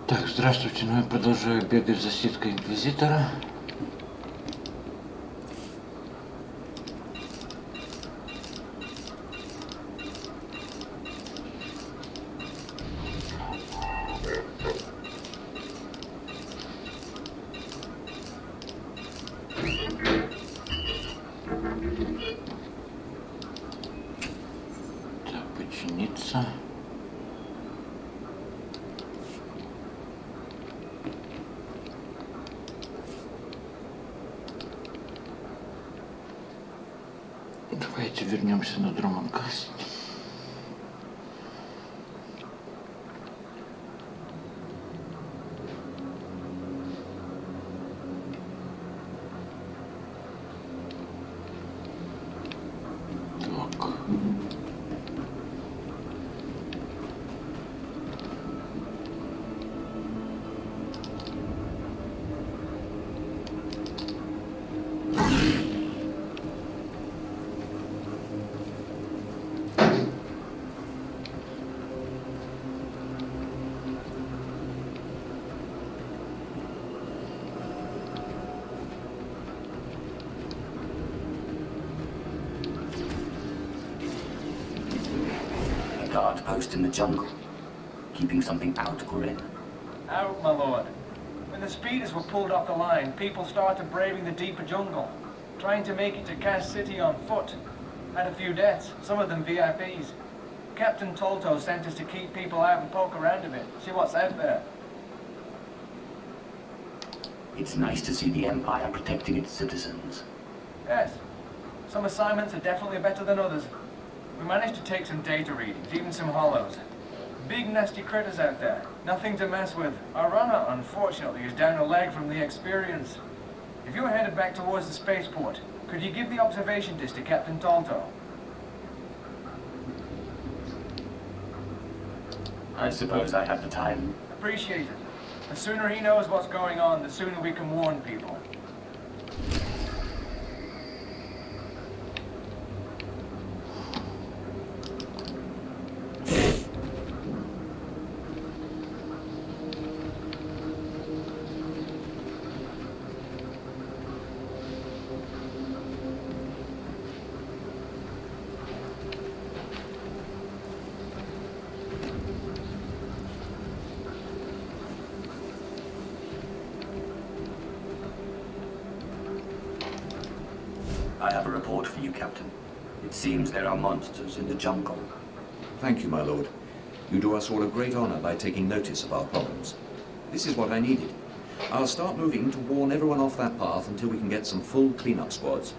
Так, здравствуйте, ну я продолжаю бегать за ситкой Инквизитора. Так, починиться. Давайте вернемся на Дромунд-Каас. Так. Guard post in the jungle, keeping something out or in? Out, my lord. When the speeders were pulled off the line, people started braving the deeper jungle, trying to make it to Cass City on foot. Had a few deaths, some of them VIPs. Captain Tolto sent us to keep people out and poke around a bit, see what's out there. It's nice to see the Empire protecting its citizens. Yes, some assignments are definitely better than others. We managed to take some data readings, even some hollows. Big nasty critters out there, nothing to mess with. Our runner, unfortunately, is down a leg from the experience. If you're headed back towards the spaceport, could you give the observation disc to Captain Tolto? I suppose I have the time. Appreciate it. The sooner he knows what's going on, the sooner we can warn people. I have a report for you, Captain. It seems there are monsters in the jungle. Thank you, my lord. You do us all a great honor by taking notice of our problems. This is what I needed. I'll start moving to warn everyone off that path until we can get some full cleanup squads.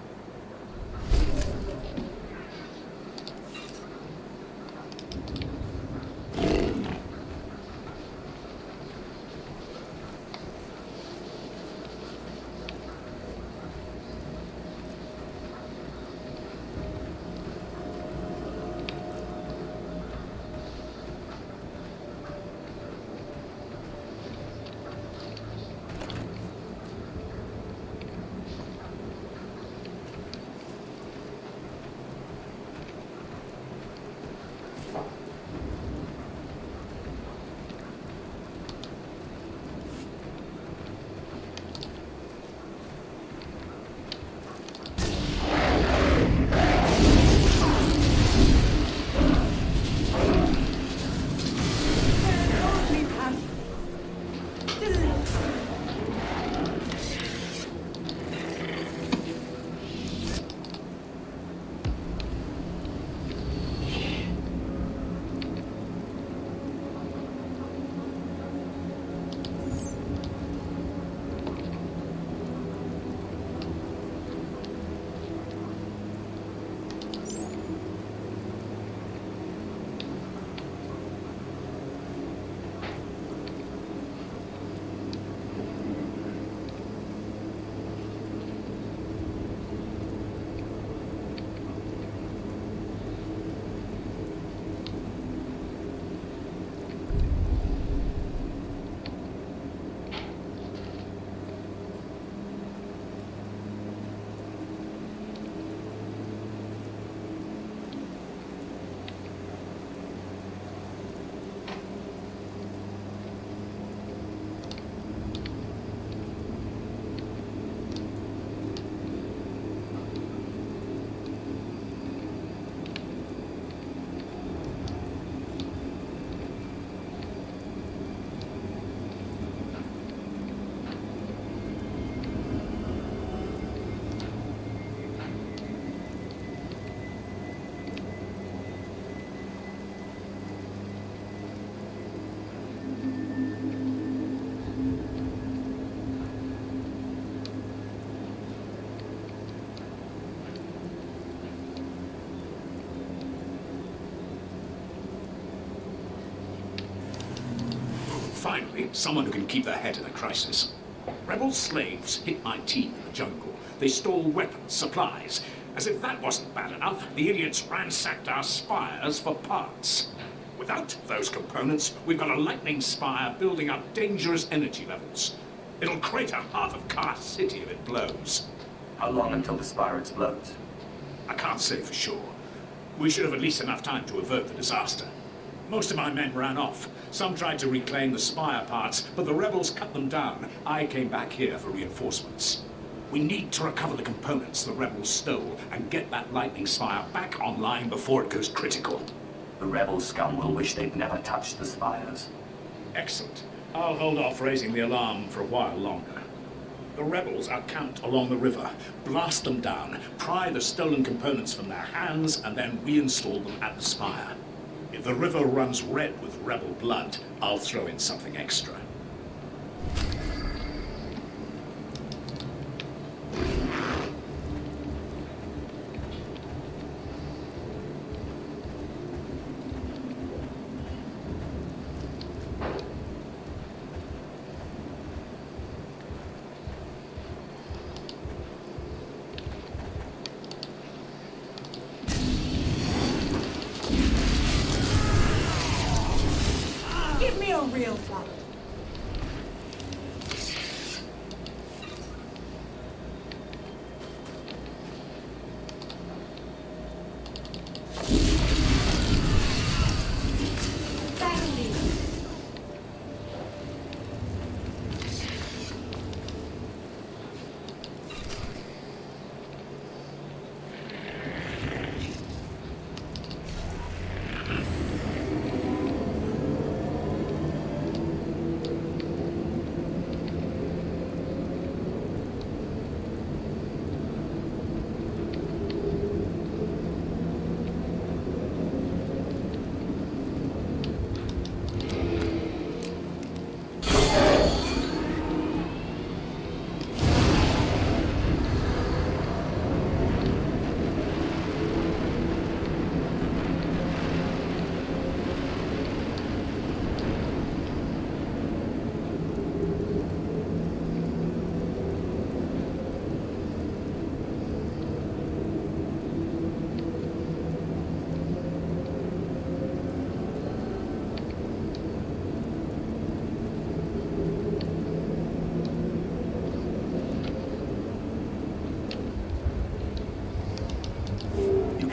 Finally, someone who can keep their head in a crisis. Rebel slaves hit my team in the jungle. They stole weapons, supplies. As if that wasn't bad enough, the idiots ransacked our spires for parts. Without those components, we've got a lightning spire building up dangerous energy levels. It'll crater half of Kars City if it blows. How long until the spire explodes? I can't say for sure. We should have at least enough time to avert the disaster. Most of my men ran off. Some tried to reclaim the spire parts, but the rebels cut them down. I came back here for reinforcements. We need to recover the components the rebels stole and get that lightning spire back online before it goes critical. The rebel scum will wish they'd never touched the spires. Excellent. I'll hold off raising the alarm for a while longer. The rebels are camped along the river. Blast them down, pry the stolen components from their hands, and then reinstall them at the spire. If the river runs red with rebel blood, I'll throw in something extra. Give me a real flower.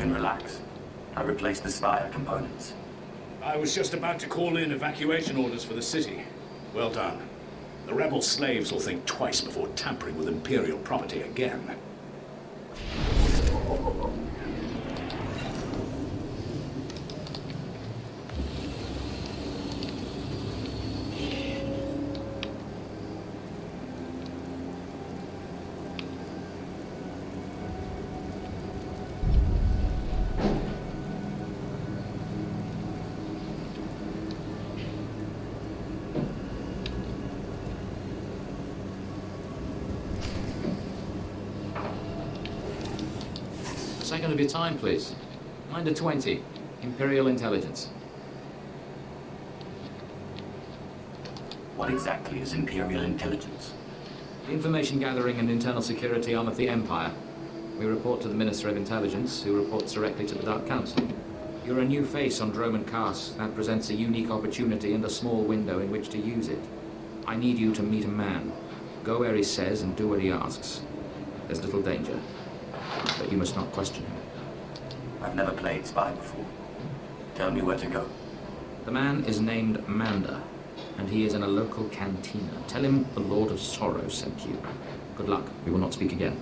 Relax. I replaced the spire components. I was just about to call in evacuation orders for the city. Well done. The rebel slaves will think twice before tampering with Imperial property again. Second of your time, please. Under 20. Imperial Intelligence. What exactly is Imperial Intelligence? The information gathering and internal security arm of the Empire. We report to the Minister of Intelligence, who reports directly to the Dark Council. You're a new face on Dромунд-Каас. That presents a unique opportunity and a small window in which to use it. I need you to meet a man. Go where he says and do what he asks. There's little danger. But you must not question him. I've never played spy before. Tell me where to go. The man is named Manda, and he is in a local cantina. Tell him the Lord of Sorrow sent you. Good luck. We will not speak again.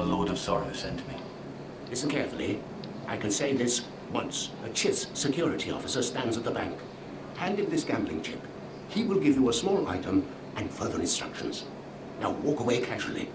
Lord of Sorrow sent me. Listen carefully. I can say this once. A CHIS security officer stands at the bank. Hand him this gambling chip. He will give you a small item and further instructions. Now walk away casually.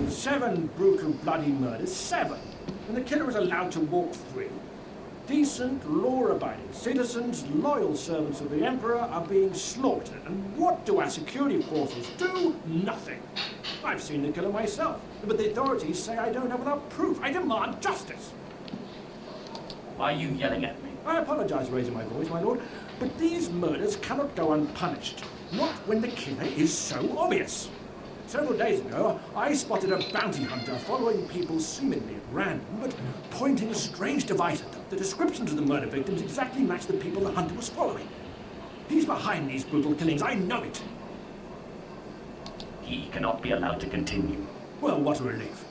Seven brutal, bloody murders. 7! And the killer is allowed to walk free. Decent, law-abiding citizens, loyal servants of the Emperor are being slaughtered. And what do our security forces do? Nothing. I've seen the killer myself, but the authorities say I don't have enough proof. I demand justice. Why are you yelling at me? I apologize for raising my voice, my lord, but these murders cannot go unpunished. Not when the killer is so obvious. Several days ago, I spotted a bounty hunter following people seemingly at random, but pointing a strange device at them. The descriptions of the murder victims exactly matched the people the hunter was following. He's behind these brutal killings, I know it. He cannot be allowed to continue. Well, what a relief.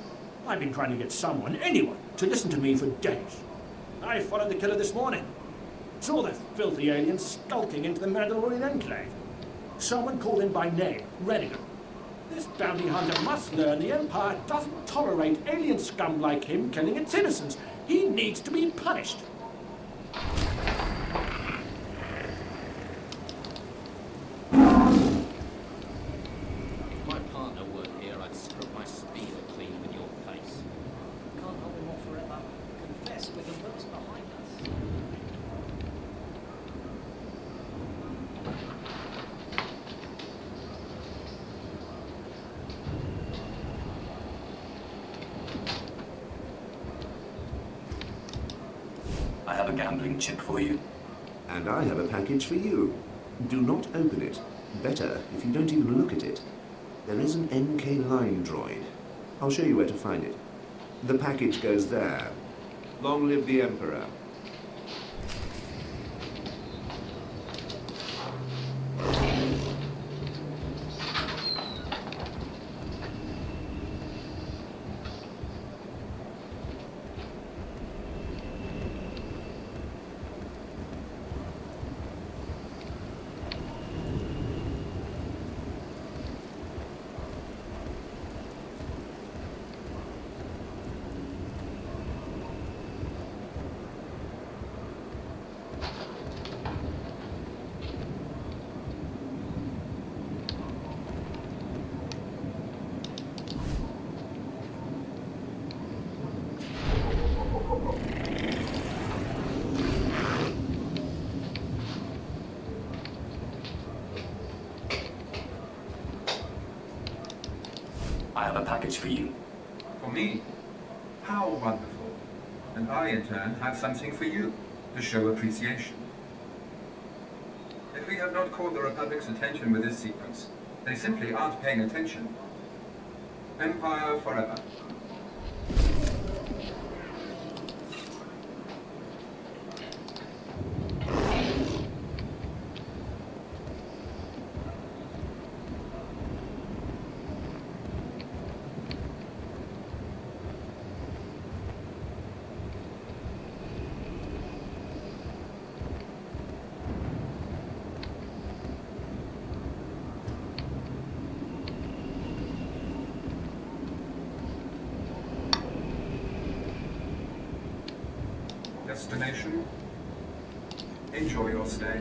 I've been trying to get someone, anyone, to listen to me for days. I followed the killer this morning. Saw the filthy alien skulking into the Mandalorian enclave. Someone called in by name, Redigan. This bounty hunter must learn the Empire doesn't tolerate alien scum like him killing its citizens. He needs to be punished. If my partner weren't here, I'd scrub my speeder clean with your face. Can't hold him off forever. Confess with the works behind us. I have a gambling chip for you. And I have a package for you. Do not open it. Better if you don't even look at it. There is an NK line droid. I'll show you where to find it. The package goes there. Long live the Emperor. I have a package for you. For me? How wonderful. And I, in turn, have something for you, to show appreciation. If we have not caught the Republic's attention with this sequence, they simply aren't paying attention. Empire forever. Destination. Enjoy your stay.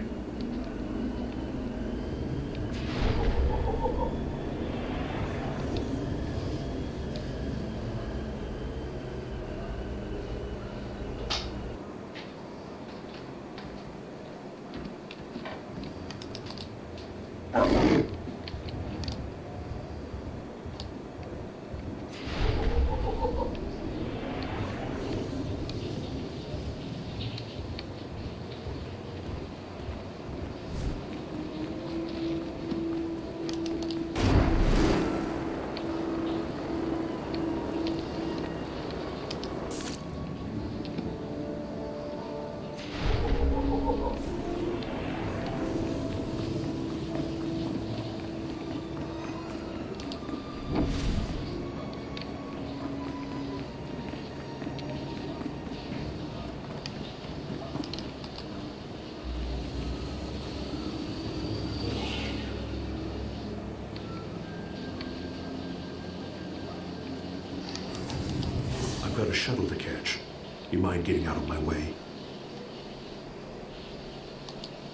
I've got a shuttle to catch. You mind getting out of my way?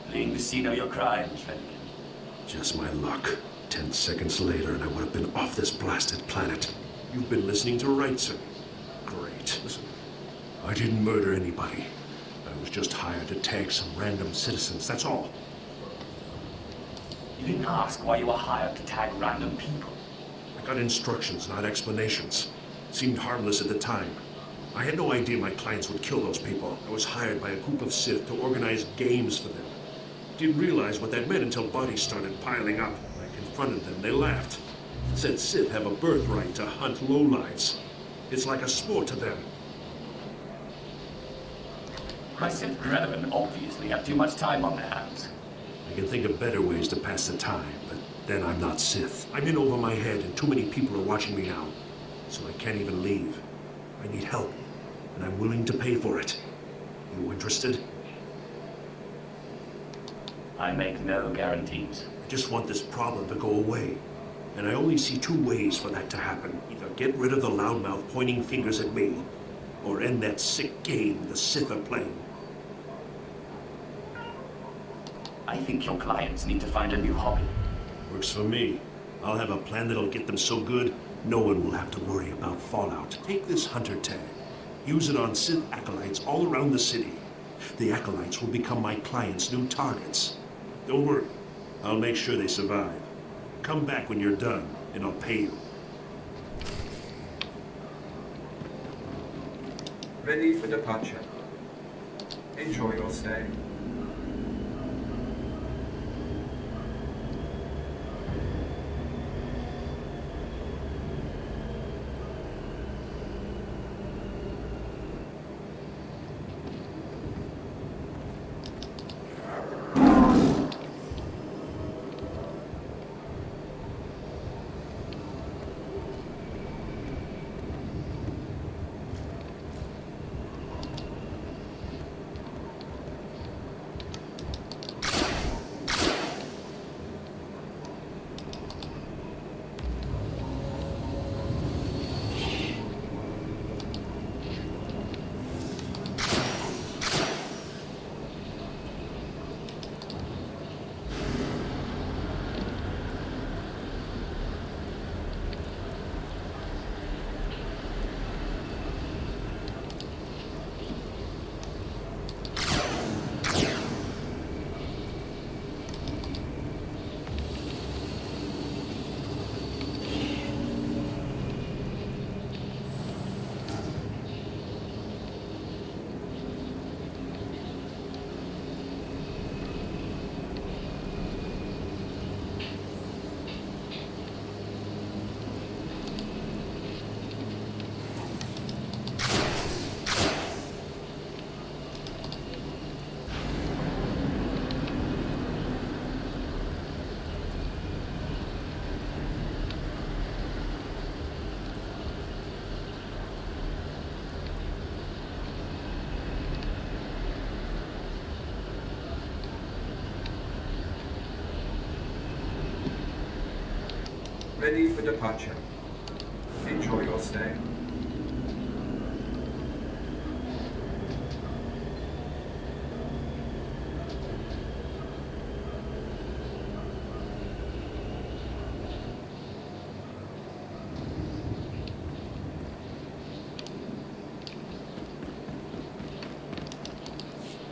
Fleeing the scene of your crimes, Fennekin. Just my luck. 10 seconds later and I would have been off this blasted planet. You've been listening to right, sir? Great. Listen, I didn't murder anybody. I was just hired to tag some random citizens, that's all. You didn't ask why you were hired to tag random people. I got instructions, not explanations. Seemed harmless at the time. I had no idea my clients would kill those people. I was hired by a group of Sith to organize games for them. Didn't realize what that meant until bodies started piling up. I confronted them, they laughed. Said Sith have a birthright to hunt lowlives. It's like a sport to them. My Sith brethren obviously have too much time on their hands. I can think of better ways to pass the time, but then I'm not Sith. I'm in over my head and too many people are watching me now. So I can't even leave. I need help, and I'm willing to pay for it. You interested? I make no guarantees. I just want this problem to go away. And I only see two ways for that to happen. Either get rid of the loudmouth pointing fingers at me, or end that sick game the Sith are playing. I think your clients need to find a new hobby. Works for me. I'll have a plan that'll get them so good, no one will have to worry about fallout. Take this hunter tag. Use it on Sith acolytes all around the city. The acolytes will become my clients' new targets. Don't worry. I'll make sure they survive. Come back when you're done, and I'll pay you. Ready for departure. Enjoy your stay. Ready for departure. Enjoy your stay.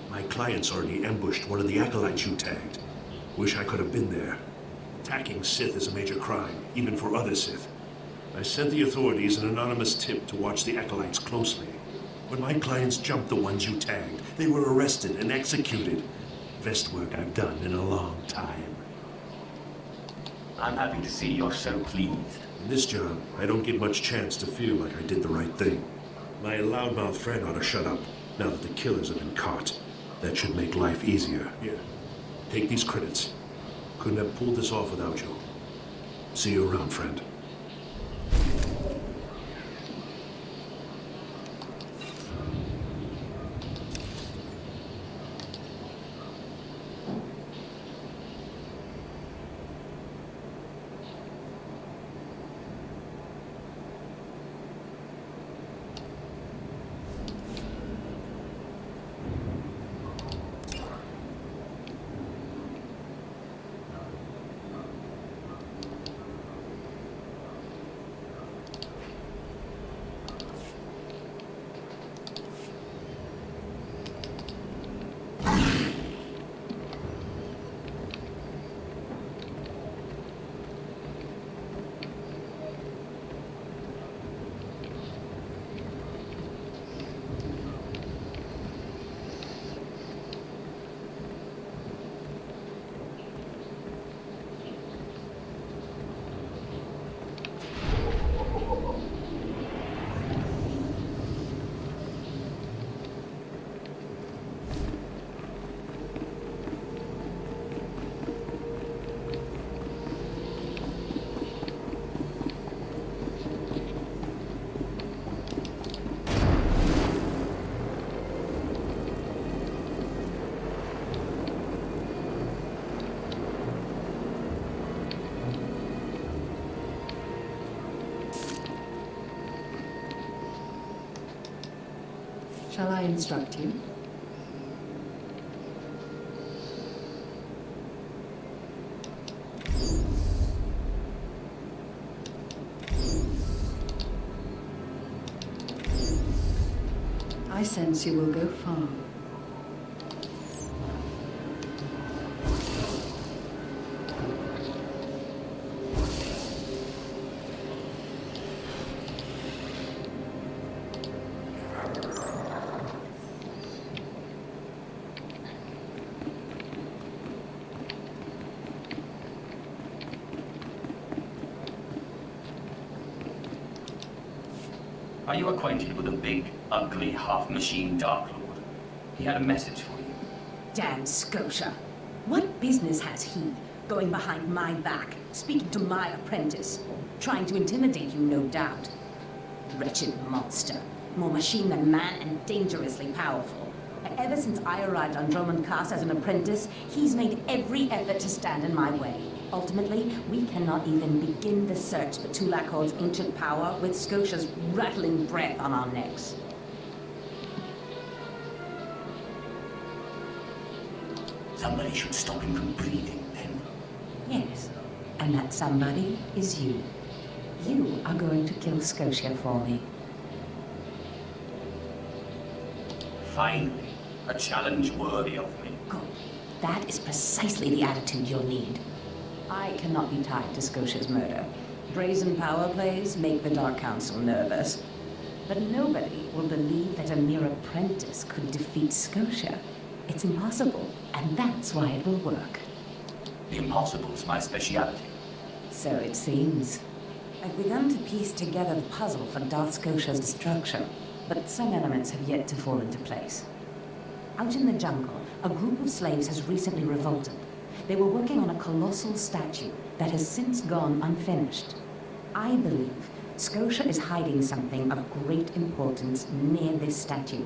My clients already ambushed one of the acolytes you tagged. Wish I could have been there. Attacking Sith is a major crime, even for other Sith. I sent the authorities an anonymous tip to watch the acolytes closely. When my clients jumped the ones you tagged, they were arrested and executed. Best work I've done in a long time. I'm happy to see you're so pleased. In this job, I don't get much chance to feel like I did the right thing. My loudmouth friend ought to shut up, now that the killers have been caught. That should make life easier. Here, take these credits. Couldn't have pulled this off without you. See you around, friend. Shall I instruct you? I sense you will go far. Are you acquainted with a big, ugly, half-machine Dark Lord? He had a message for you. Damn Scotia. What business has he going behind my back, speaking to my apprentice? Trying to intimidate you, no doubt. Wretched monster. More machine than man and dangerously powerful. Ever since I arrived on Dромунд-Каас as an apprentice, he's made every effort to stand in my way. Ultimately, we cannot even begin the search for Tulakhod's ancient power with Scotia's rattling breath on our necks. Somebody should stop him from breathing, then. Yes, and that somebody is you. You are going to kill Scotia for me. Finally, a challenge worthy of me. Good. That is precisely the attitude you'll need. I cannot be tied to Scotia's murder. Brazen power plays make the Dark Council nervous. But nobody will believe that a mere apprentice could defeat Scotia. It's impossible, and that's why it will work. The impossible's my speciality. So it seems. I've begun to piece together the puzzle for Darth Scotia's destruction, but some elements have yet to fall into place. Out in the jungle, a group of slaves has recently revolted. They were working on a colossal statue that has since gone unfinished. I believe Scotia is hiding something of great importance near this statue.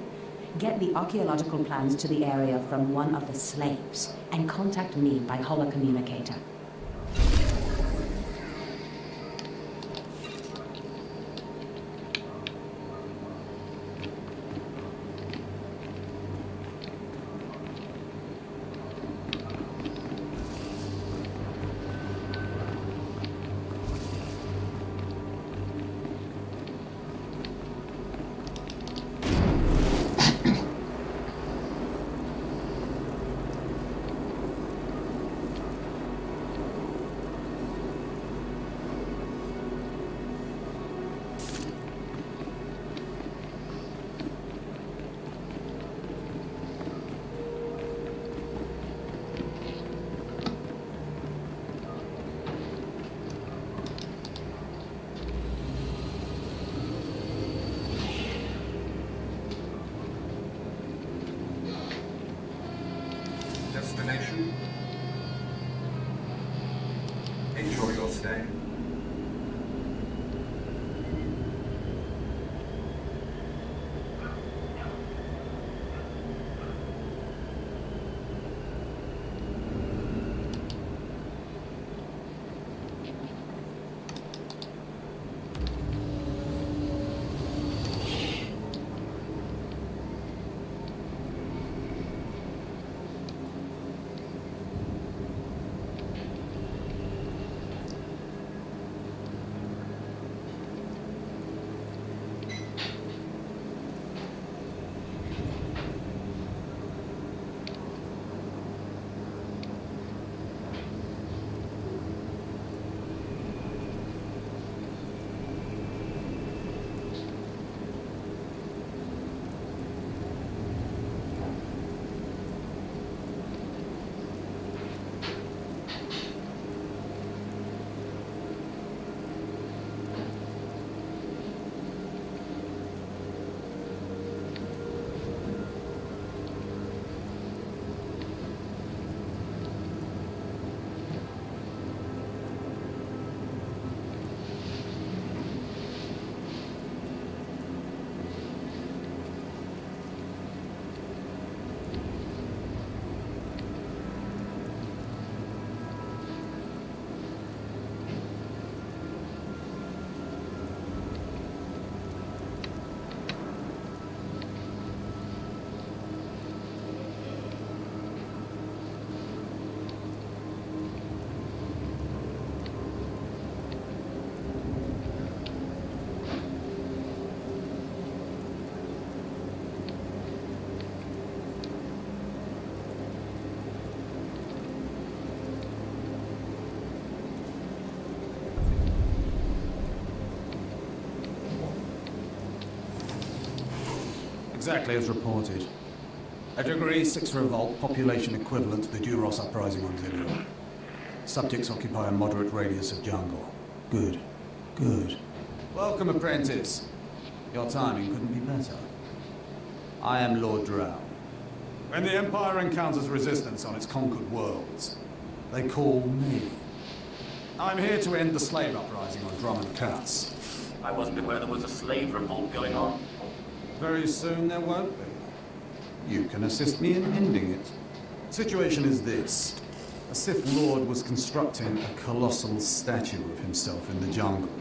Get the archaeological plans to the area from one of the slaves, and contact me by holocommunicator. Enjoy your stay. Exactly as reported. A degree 6 revolt, population equivalent to the Duros uprising on Zillion. Subjects occupy a moderate radius of jungle. Good. Good. Welcome, apprentice. Your timing couldn't be better. I am Lord Drow. When the Empire encounters resistance on its conquered worlds, they call me. I'm here to end the slave uprising on Dромунд-Каас. I wasn't aware there was a slave revolt going on. Very soon there won't be. You can assist me in ending it. Situation is this. A Sith Lord was constructing a colossal statue of himself in the jungle.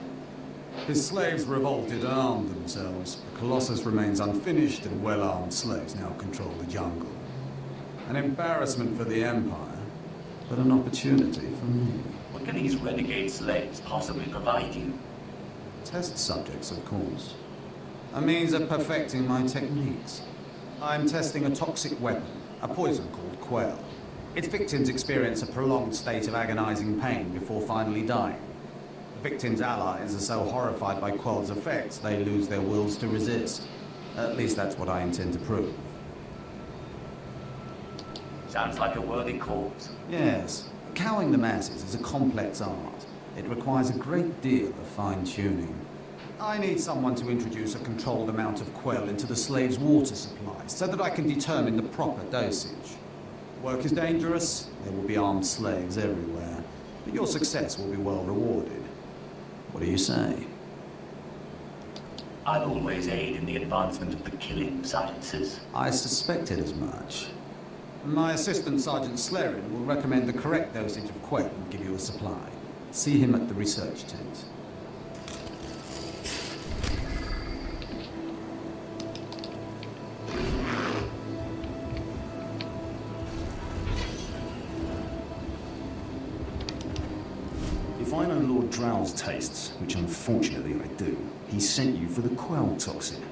His slaves revolted and armed themselves. The Colossus remains unfinished, and well-armed slaves now control the jungle. An embarrassment for the Empire, but an opportunity for me. What can these renegade slaves possibly provide you? Test subjects, of course. A means of perfecting my techniques. I'm testing a toxic weapon, a poison called Quell. Its victims experience a prolonged state of agonizing pain before finally dying. The victims' allies are so horrified by Quell's effects, they lose their wills to resist. At least that's what I intend to prove. Sounds like a worthy cause. Yes. Cowing the masses is a complex art. It requires a great deal of fine-tuning. I need someone to introduce a controlled amount of Quell into the slaves' water supply, so that I can determine the proper dosage. Work is dangerous, there will be armed slaves everywhere, but your success will be well rewarded. What do you say? I'll always aid in the advancement of the killing sciences. I suspected as much. My assistant, Sergeant Slerin, will recommend the correct dosage of Quell and give you a supply. See him at the research tent. If I know Lord Drow's tastes, which unfortunately I do, he sent you for the Quell toxin.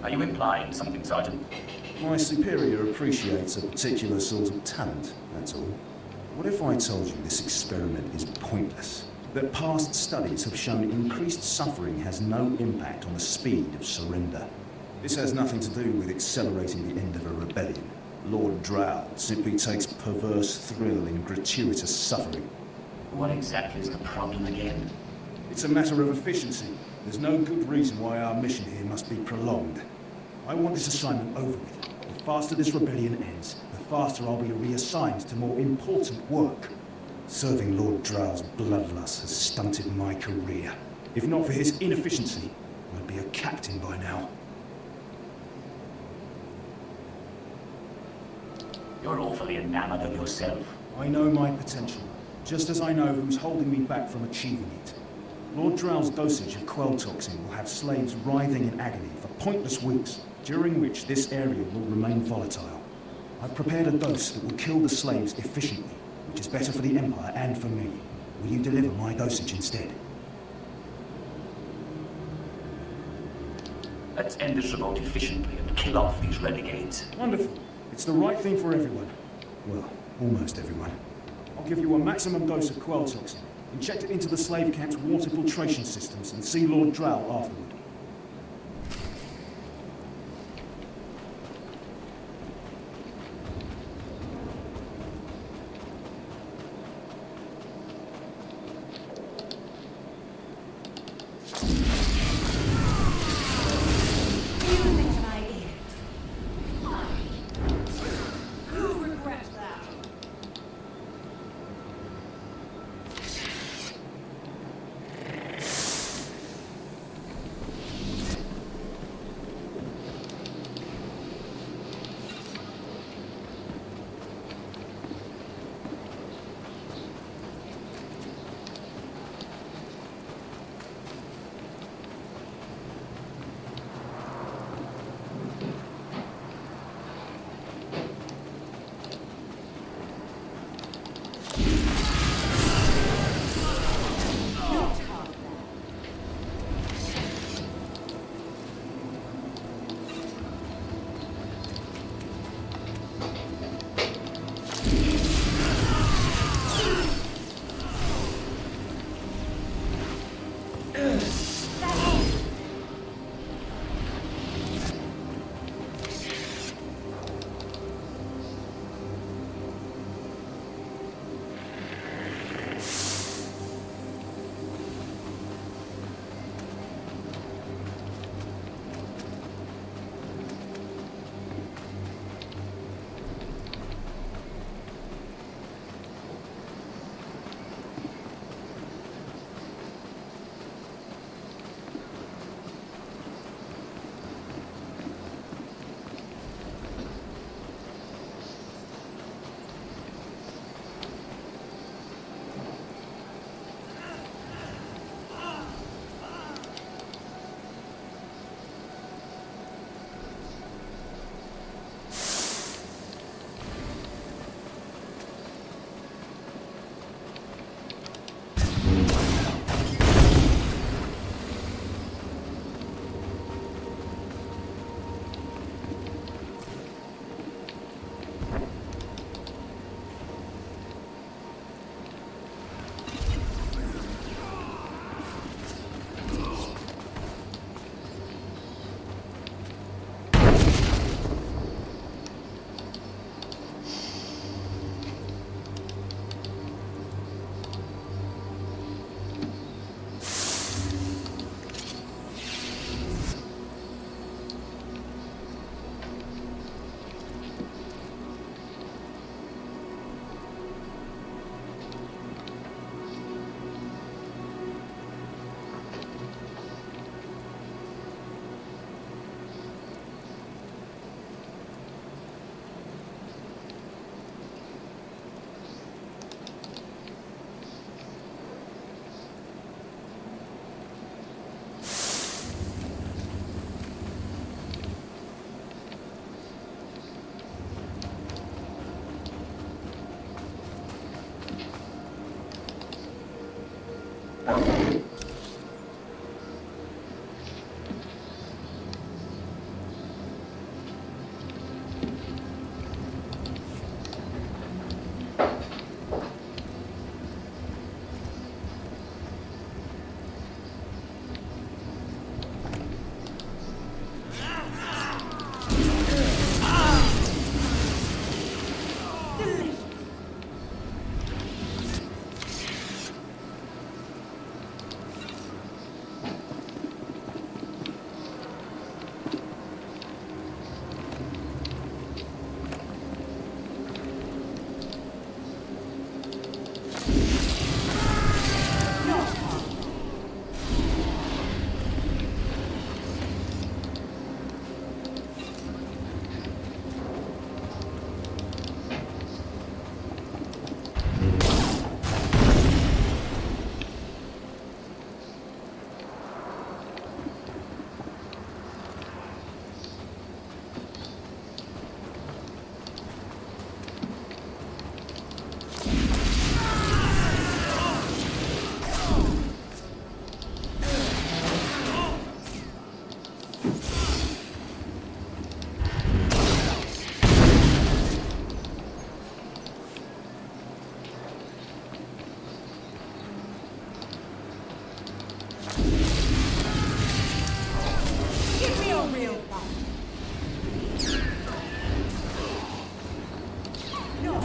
Are you implying something, Sergeant? My superior appreciates a particular sort of talent, that's all. What if I told you this experiment is pointless? That past studies have shown increased suffering has no impact on the speed of surrender. This has nothing to do with accelerating the end of a rebellion. Lord Drow simply takes perverse thrill in gratuitous suffering. What exactly is the problem again? It's a matter of efficiency. There's no good reason why our mission here must be prolonged. I want this assignment over with. The faster this rebellion ends, the faster I'll be reassigned to more important work. Serving Lord Drow's bloodlust has stunted my career. If not for his inefficiency, I'd be a captain by now. You're awfully enamored of yourself. I know my potential, just as I know who's holding me back from achieving it. Lord Drow's dosage of quell toxin will have slaves writhing in agony for pointless weeks, during which this area will remain volatile. I've prepared a dose that will kill the slaves efficiently, which is better for the Empire and for me. Will you deliver my dosage instead? Let's end this revolt efficiently and kill off these renegades. Wonderful. It's the right thing for everyone. Well, almost everyone. I'll give you a maximum dose of quell toxin. Inject it into the slave camp's water filtration systems and see Lord Drow afterward. a real fight. No.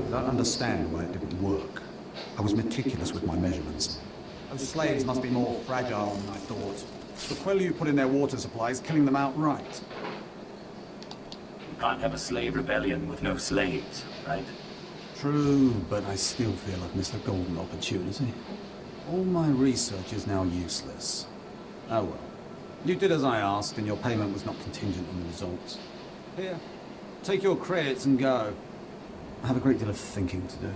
I don't understand why it didn't work. I was meticulous with my measurements. Those slaves must be more fragile than I thought. The quill you put in their water supply is killing them outright. You can't have a slave rebellion with no slaves, right? True, but I still feel I've missed a golden opportunity. All my research is now useless. Oh well. You did as I asked, and your payment was not contingent on the results. Here, take your credits and go. I have a great deal of thinking to do.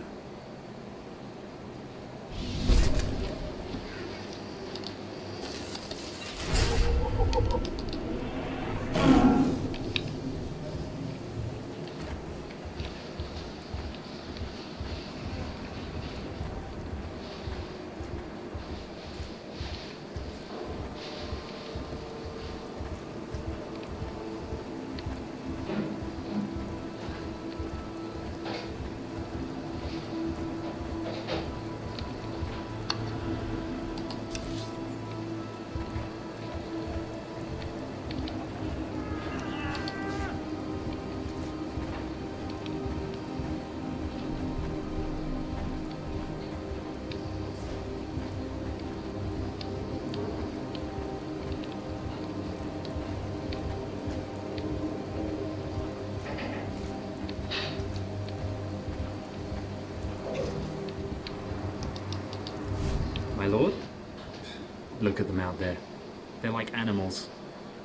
My lord? Look at them out there. They're like animals.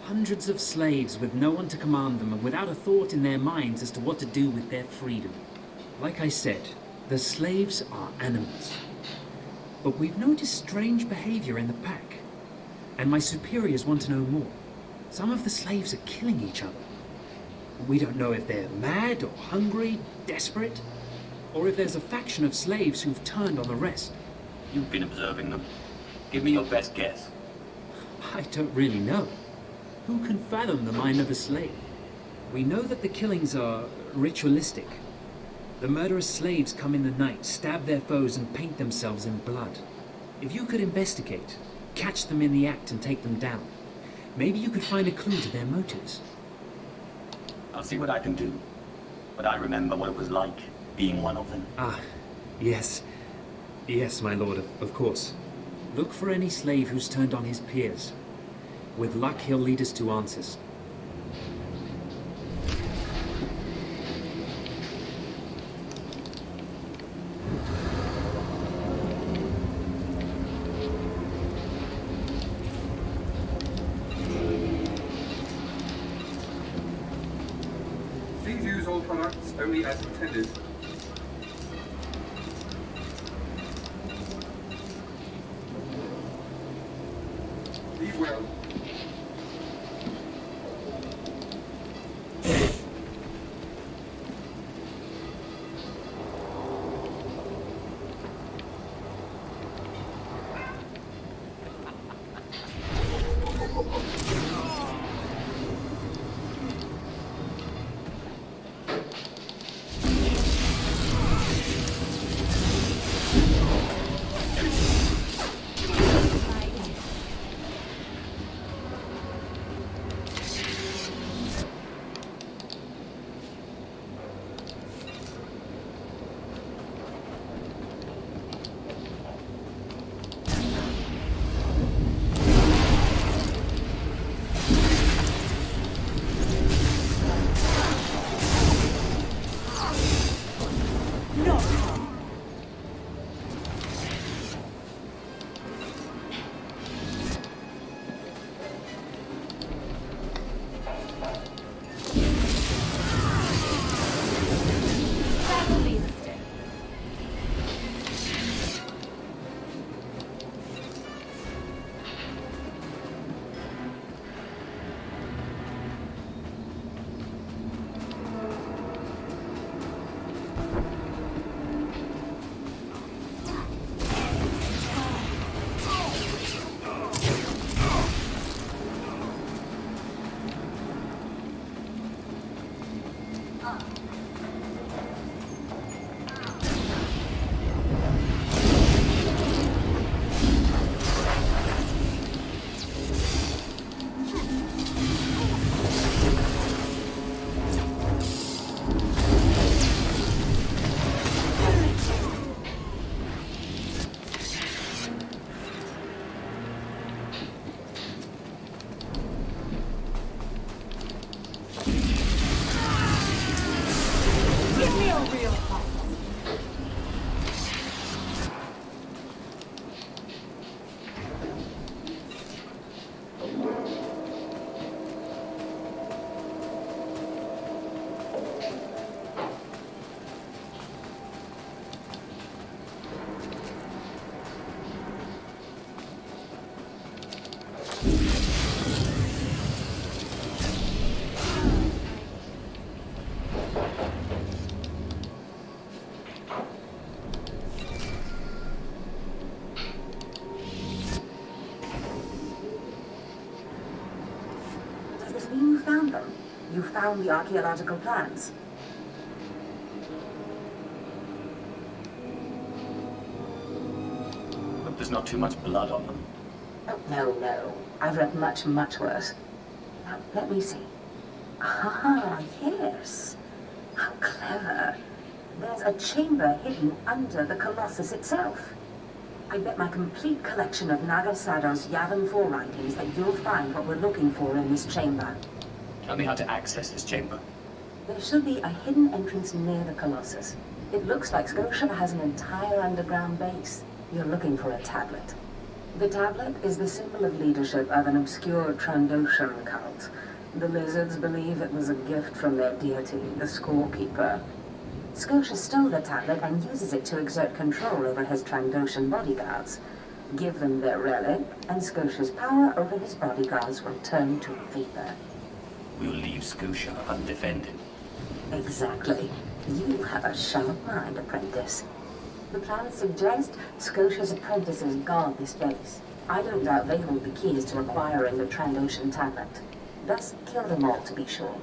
Hundreds of slaves with no one to command them and without a thought in their minds as to what to do with their freedom. Like I said, the slaves are animals. But we've noticed strange behavior in the pack. And my superiors want to know more. Some of the slaves are killing each other. We don't know if they're mad or hungry, desperate, or if there's a faction of slaves who've turned on the rest. You've been observing them. Give me your best guess. I don't really know. Who can fathom the mind of a slave? We know that the killings are ritualistic. The murderous slaves come in the night, stab their foes and paint themselves in blood. If you could investigate, catch them in the act and take them down, maybe you could find a clue to their motives. I'll see what I can do. But I remember what it was like, being one of them. Ah, yes. Yes, my lord, of course. Look for any slave who's turned on his peers. With luck, he'll lead us to answers. all products only as intended. Be well. You found the archaeological plans. Hope there's not too much blood on them. Oh, no. I've read much, much worse. Now, let me see. Ah, yes. How clever. There's a chamber hidden under the Colossus itself. I bet my complete collection of Nagasado's Yavin 4 writings that you'll find what we're looking for in this chamber. Tell me how to access this chamber. There should be a hidden entrance near the Colossus. It looks like Scotia has an entire underground base. You're looking for a tablet. The tablet is the symbol of leadership of an obscure Trandoshan cult. The lizards believe it was a gift from their deity, the Scorekeeper. Scotia stole the tablet and uses it to exert control over his Trandoshan bodyguards. Give them their relic, and Scotia's power over his bodyguards will turn to vapor. We'll leave Scotia undefended. Exactly. You have a sharp mind, apprentice. The plans suggest Scotia's apprentices guard this base. I don't doubt they hold the keys to acquiring the Trandoshan tablet. Thus, kill them all to be sure.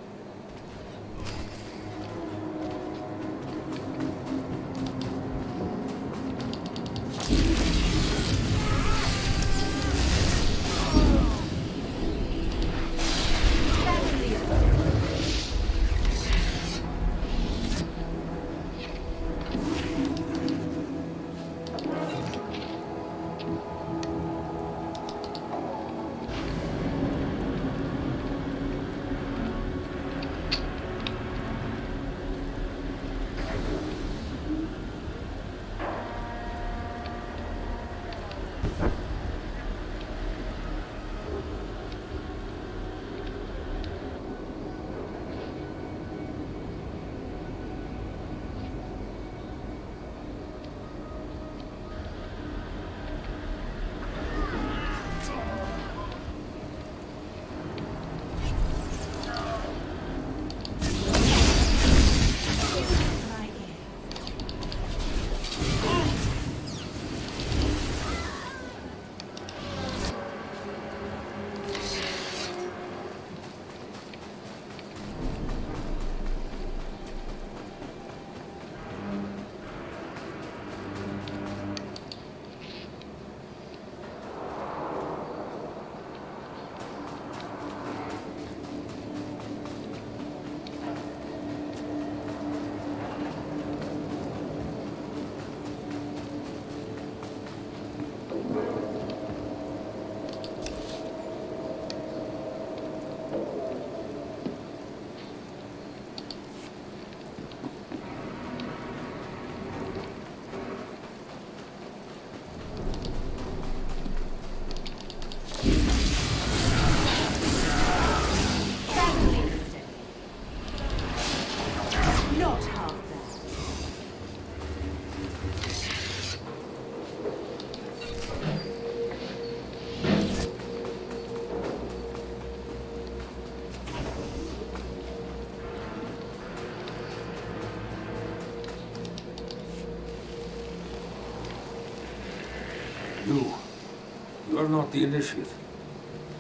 You're not the initiate.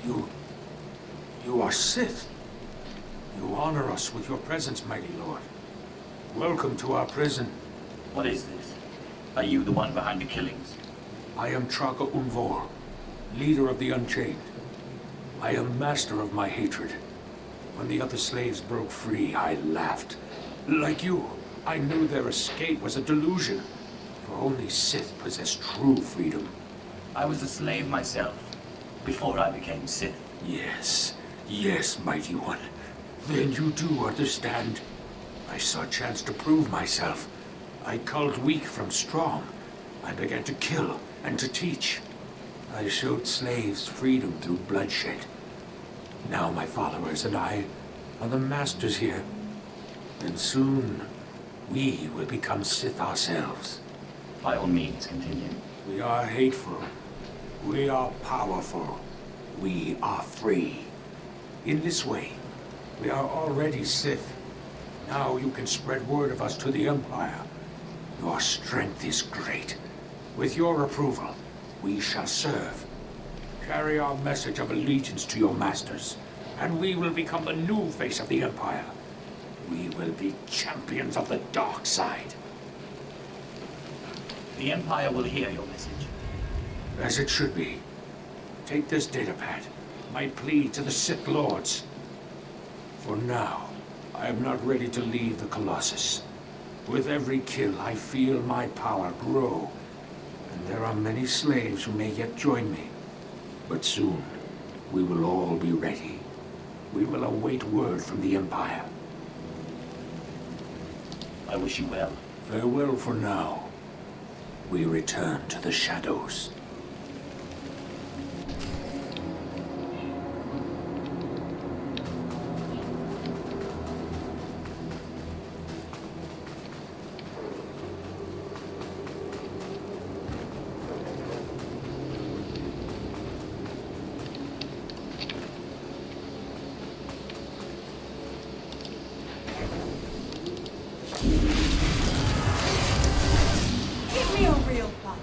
You are Sith. You honor us with your presence, mighty lord. Welcome to our prison. What is this? Are you the one behind the killings? I am Traka Umvor, leader of the Unchained. I am master of my hatred. When the other slaves broke free, I laughed. Like you, I knew their escape was a delusion, for only Sith possess true freedom. I was a slave myself, before I became Sith. Yes, mighty one. Then you do understand. I saw a chance to prove myself. I culled weak from strong. I began to kill and to teach. I showed slaves freedom through bloodshed. Now my followers and I are the masters here. And soon, we will become Sith ourselves. By all means, continue. We are hateful. We are powerful. We are free. In this way, we are already Sith. Now you can spread word of us to the Empire. Your strength is great. With your approval, we shall serve. Carry our message of allegiance to your masters, and we will become the new face of the Empire. We will be champions of the dark side. The Empire will hear your message. As it should be. Take this datapad, my plea to the Sith Lords. For now, I am not ready to leave the Colossus. With every kill, I feel my power grow. And there are many slaves who may yet join me. But soon, we will all be ready. We will await word from the Empire. I wish you well. Farewell for now. We return to the shadows. Give me a real fight.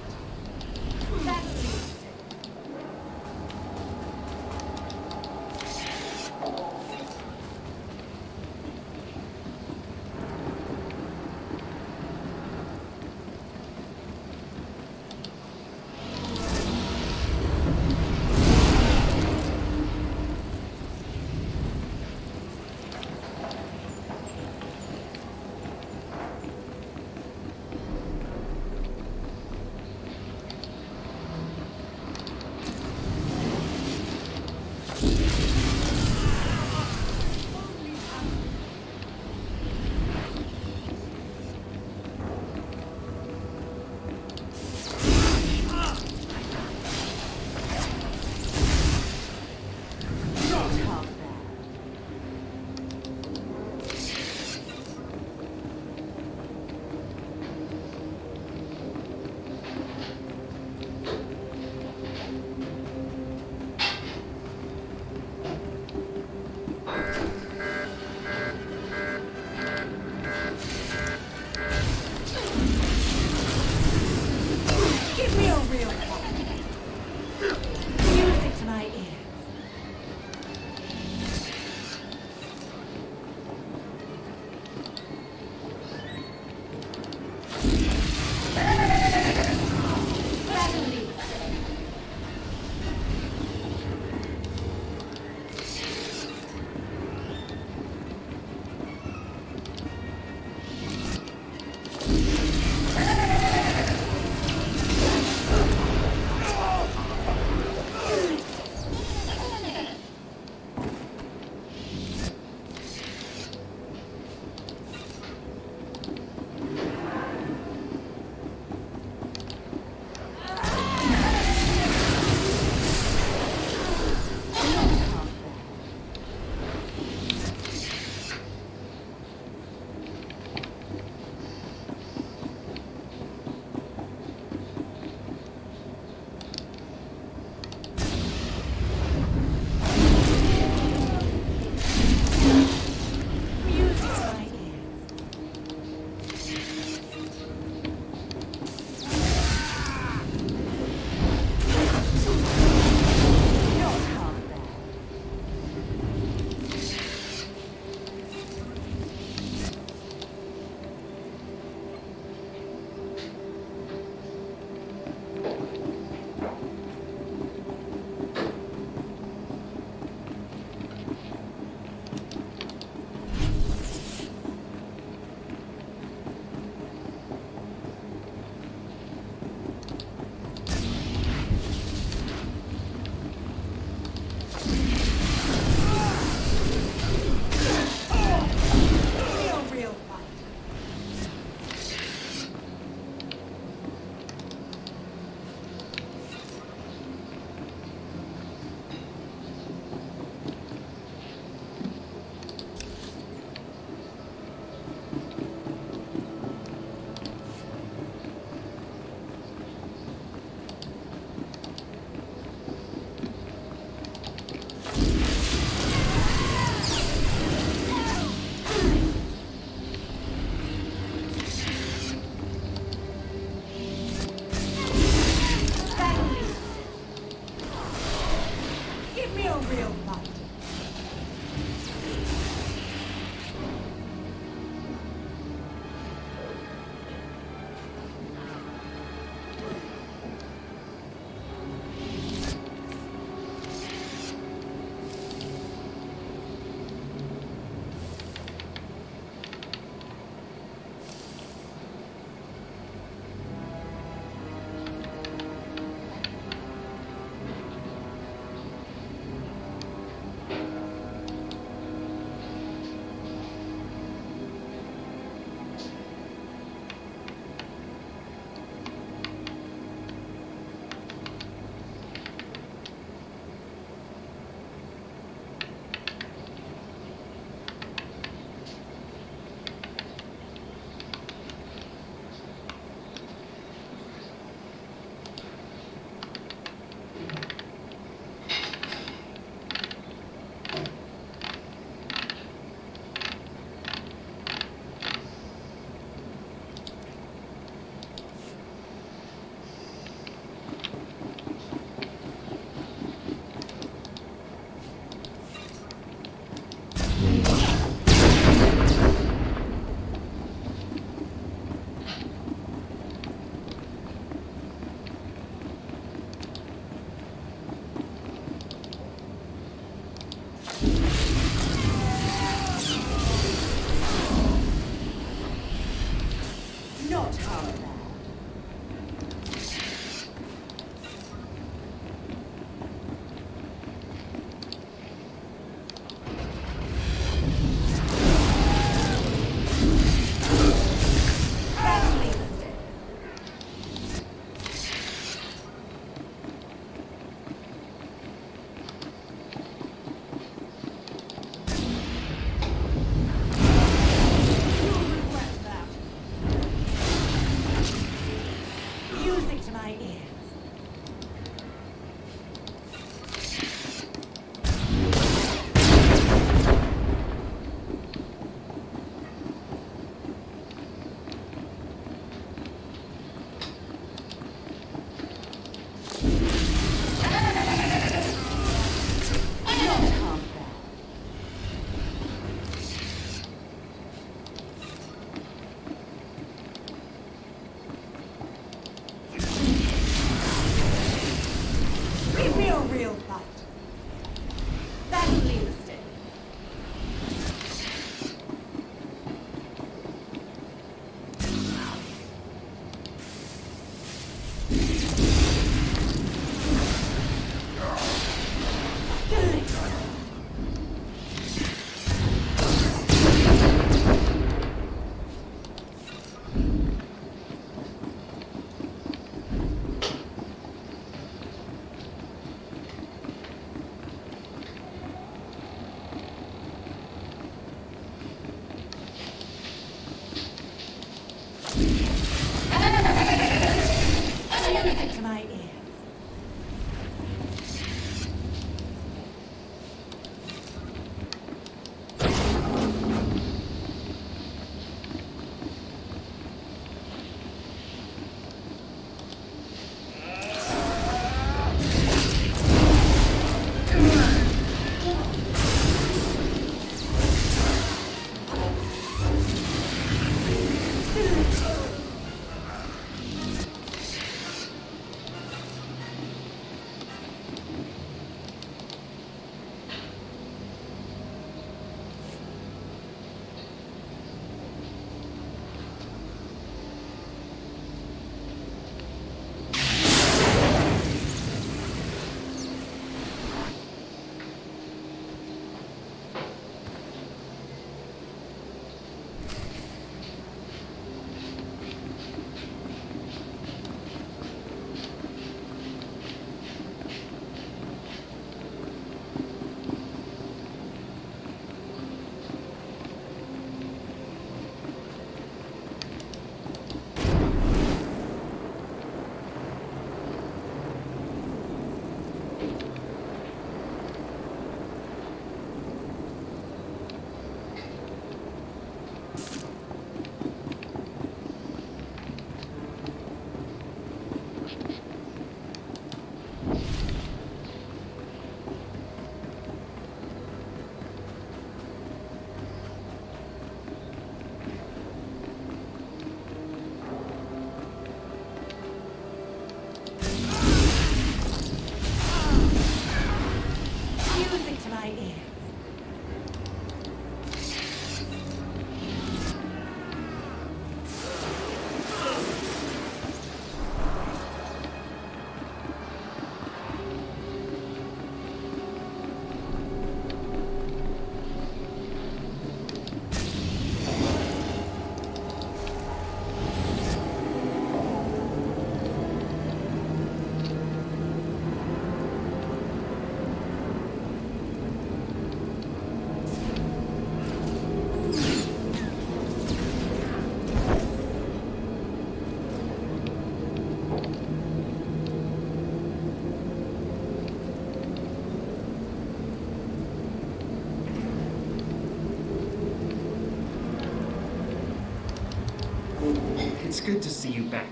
It's good to see you back.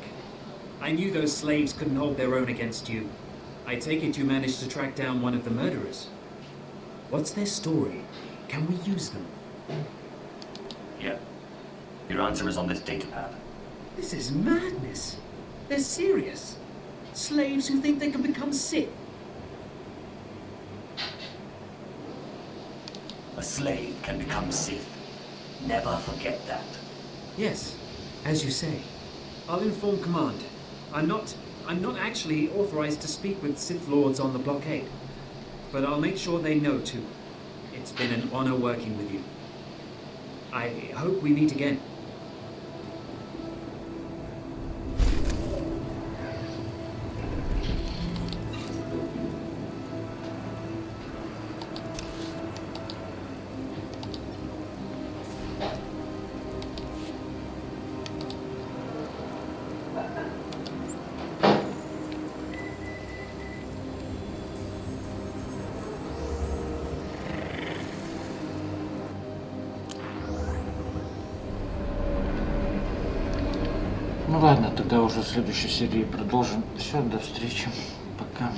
I knew those slaves couldn't hold their own against you. I take it you managed to track down one of the murderers. What's their story? Can we use them? Yeah. Your answer is on this data pad. This is madness. They're serious. Slaves who think they can become Sith. A slave can become Sith. Never forget that. Yes, as you say. I'll inform command. I'm not actually authorized to speak with Sith Lords on the blockade. But I'll make sure they know too. It's been an honor working with you. I hope we meet again. Ну ладно, тогда уже в следующей серии продолжим. Все, до встречи. Пока.